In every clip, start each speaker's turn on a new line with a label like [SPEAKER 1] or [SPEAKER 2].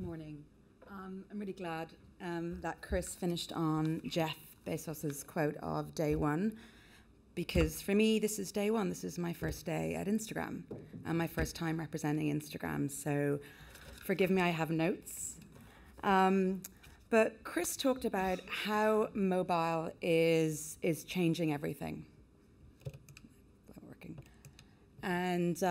[SPEAKER 1] Morning. I'm really glad that Chris finished on Jeff Bezos's quote of day one, because for me, this is day one. This is my first day at Instagram and my first time representing Instagram. So forgive me, I have notes. But Chris talked about how mobile is changing everything. Not working. And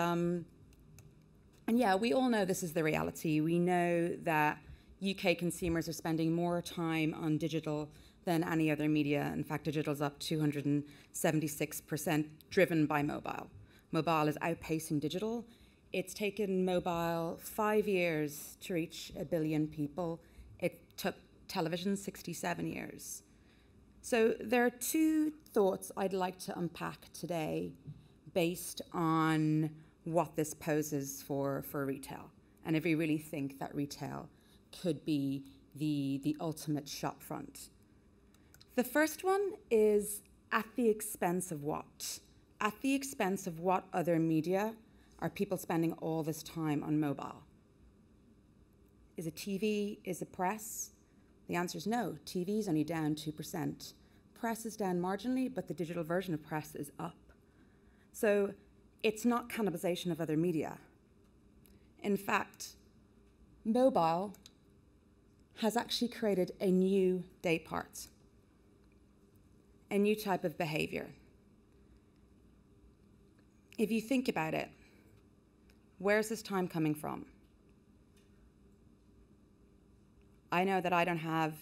[SPEAKER 1] yeah, we all know this is the reality. We know that UK consumers are spending more time on digital than any other media. In fact, digital's up 276%, driven by mobile. Mobile is outpacing digital. It's taken mobile 5 years to reach 1 billion people. It took television 67 years. So there are two thoughts I'd like to unpack today based on what this poses for retail, and if we really think that retail could be the ultimate shop front. The first one is at the expense of what? At the expense of what other media are people spending all this time on mobile? Is it TV? Is it press? The answer is no. TV is only down 2%. Press is down marginally, but the digital version of press is up. So it's not cannibalization of other media. In fact, mobile has actually created a new day part, a new type of behavior. If you think about it, where's this time coming from? I know that I don't have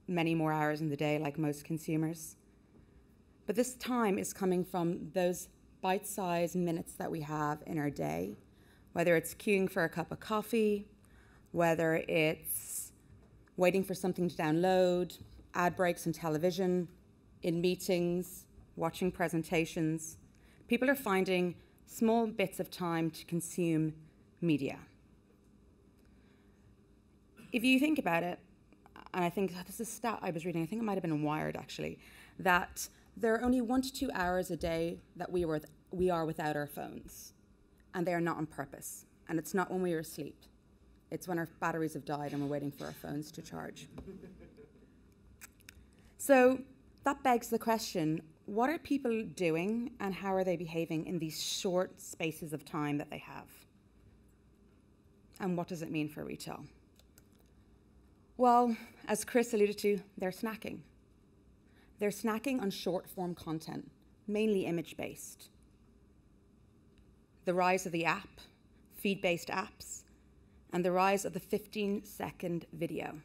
[SPEAKER 1] many more hours in the day like most consumers, but this time is coming from those bite-sized minutes that we have in our day, whether it's queuing for a cup of coffee, whether it's waiting for something to download, ad breaks in television, in meetings, watching presentations. People are finding small bits of time to consume media. If you think about it, and I think this is a stat I was reading, I think it might have been in Wired actually, that there are only 1 to 2 hours a day that we are without our phones, and they are not on purpose. And it's not when we are asleep. It's when our batteries have died and we're waiting for our phones to charge. So that begs the question, what are people doing and how are they behaving in these short spaces of time that they have? And what does it mean for retail? Well, as Chris alluded to, they're snacking. They're snacking on short-form content, mainly image-based. The rise of the app, feed-based apps, and the rise of the 15-second video.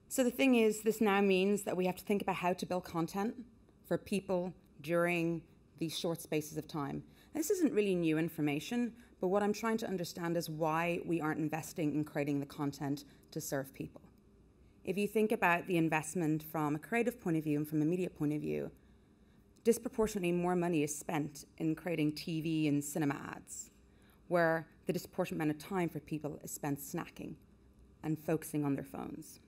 [SPEAKER 1] So the thing is, this now means that we have to think about how to build content for people during these short spaces of time. This isn't really new information, but what I'm trying to understand is why we aren't investing in creating the content to serve people. If you think about the investment from a creative point of view and from a media point of view, disproportionately more money is spent in creating TV and cinema ads, where the disproportionate amount of time for people is spent snacking and focusing on their phones.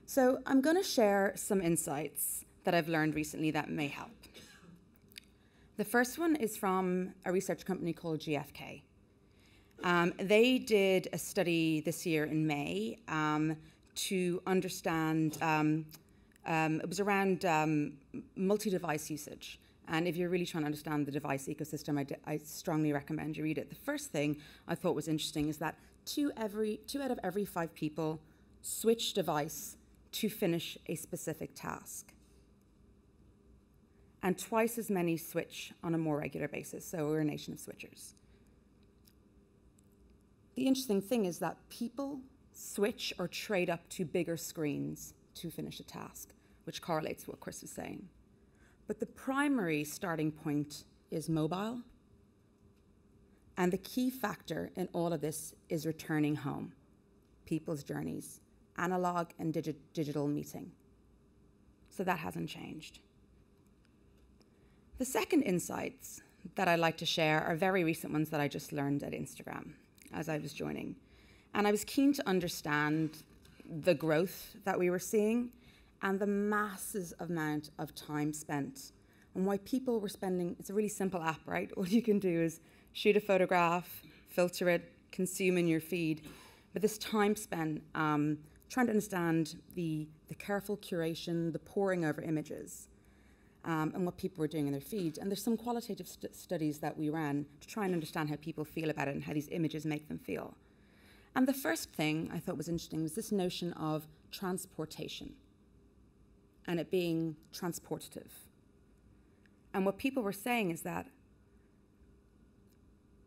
[SPEAKER 1] So I'm going to share some insights that I've learned recently that may help. The first one is from a research company called GfK. They did a study this year in May to understand, it was around multi-device usage. And if you're really trying to understand the device ecosystem, I strongly recommend you read it. The first thing I thought was interesting is that two out of every 5 people switch device to finish a specific task. And twice as many switch on a more regular basis, so we're a nation of switchers. The interesting thing is that people switch or trade up to bigger screens to finish a task, which correlates to what Chris was saying. But the primary starting point is mobile, and the key factor in all of this is returning home, people's journeys, analog and digital meeting. So that hasn't changed. The second insights that I'd like to share are very recent ones that I just learned at Instagram as I was joining. And I was keen to understand the growth that we were seeing and the massive amount of time spent and why people were spending, it's a really simple app, right? All you can do is shoot a photograph, filter it, consume in your feed. But this time spent trying to understand the careful curation, the poring over images, and what people were doing in their feed. And there's some qualitative studies that we ran to try and understand how people feel about it and how these images make them feel. And the first thing I thought was interesting was this notion of transportation and it being transportative. And what people were saying is that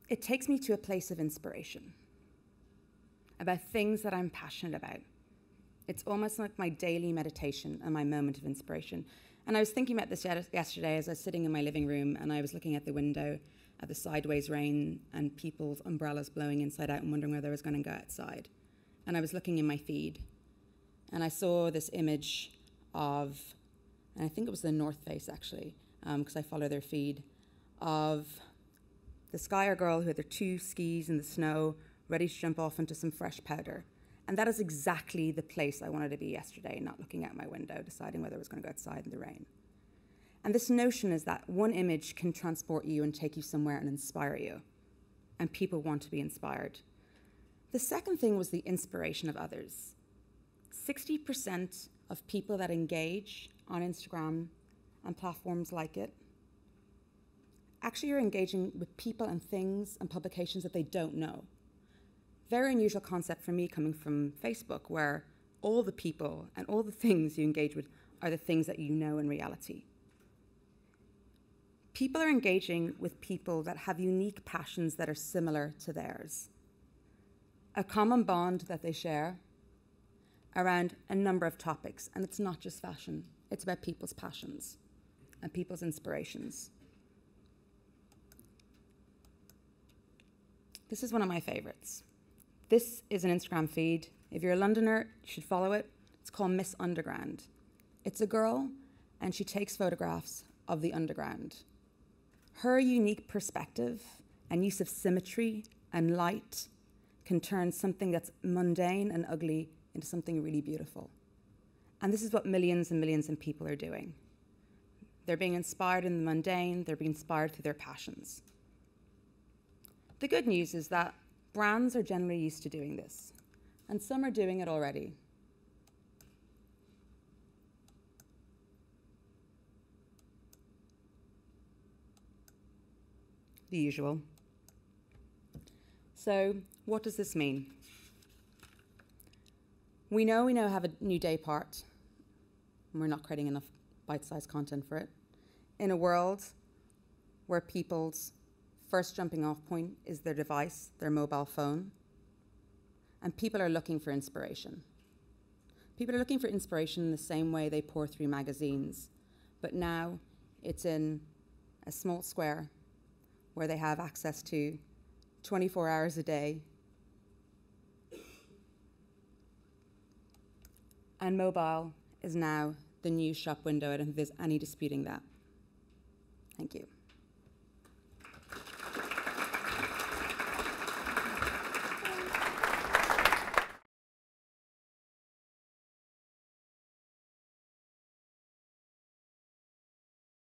[SPEAKER 1] it takes me to a place of inspiration about things that I'm passionate about. It's almost like my daily meditation and my moment of inspiration. And I was thinking about this yesterday as I was sitting in my living room and I was looking at the window at the sideways rain and people's umbrellas blowing inside out and wondering whether I was going to go outside. And I was looking in my feed and I saw this image of, and I think it was the North Face actually, because I follow their feed, of the skier girl who had their 2 skis in the snow, ready to jump off into some fresh powder. And that is exactly the place I wanted to be yesterday, not looking out my window, deciding whether I was going to go outside in the rain. And this notion is that one image can transport you and take you somewhere and inspire you. And people want to be inspired. The second thing was the inspiration of others. 60% of people that engage on Instagram and platforms like it actually are engaging with people and things and publications that they don't know. Very unusual concept for me coming from Facebook, where all the people and all the things you engage with are the things that you know in reality. People are engaging with people that have unique passions that are similar to theirs. A common bond that they share around a number of topics, and it's not just fashion, it's about people's passions and people's inspirations. This is one of my favorites. This is an Instagram feed. If you're a Londoner, you should follow it. It's called Miss Underground. It's a girl, and she takes photographs of the underground. Her unique perspective and use of symmetry and light can turn something that's mundane and ugly into something really beautiful. And this is what millions and millions of people are doing. They're being inspired in the mundane, they're being inspired through their passions. The good news is that brands are generally used to doing this, and some are doing it already. The usual. So, what does this mean? We now have a new day part, and we're not creating enough bite-sized content for it, in a world where people's first jumping off point is their device, their mobile phone, and people are looking for inspiration. People are looking for inspiration in the same way they pour through magazines, but now it's in a small square where they have access to 24 hours a day. And mobile is now the new shop window. I don't think there's any disputing that. Thank you.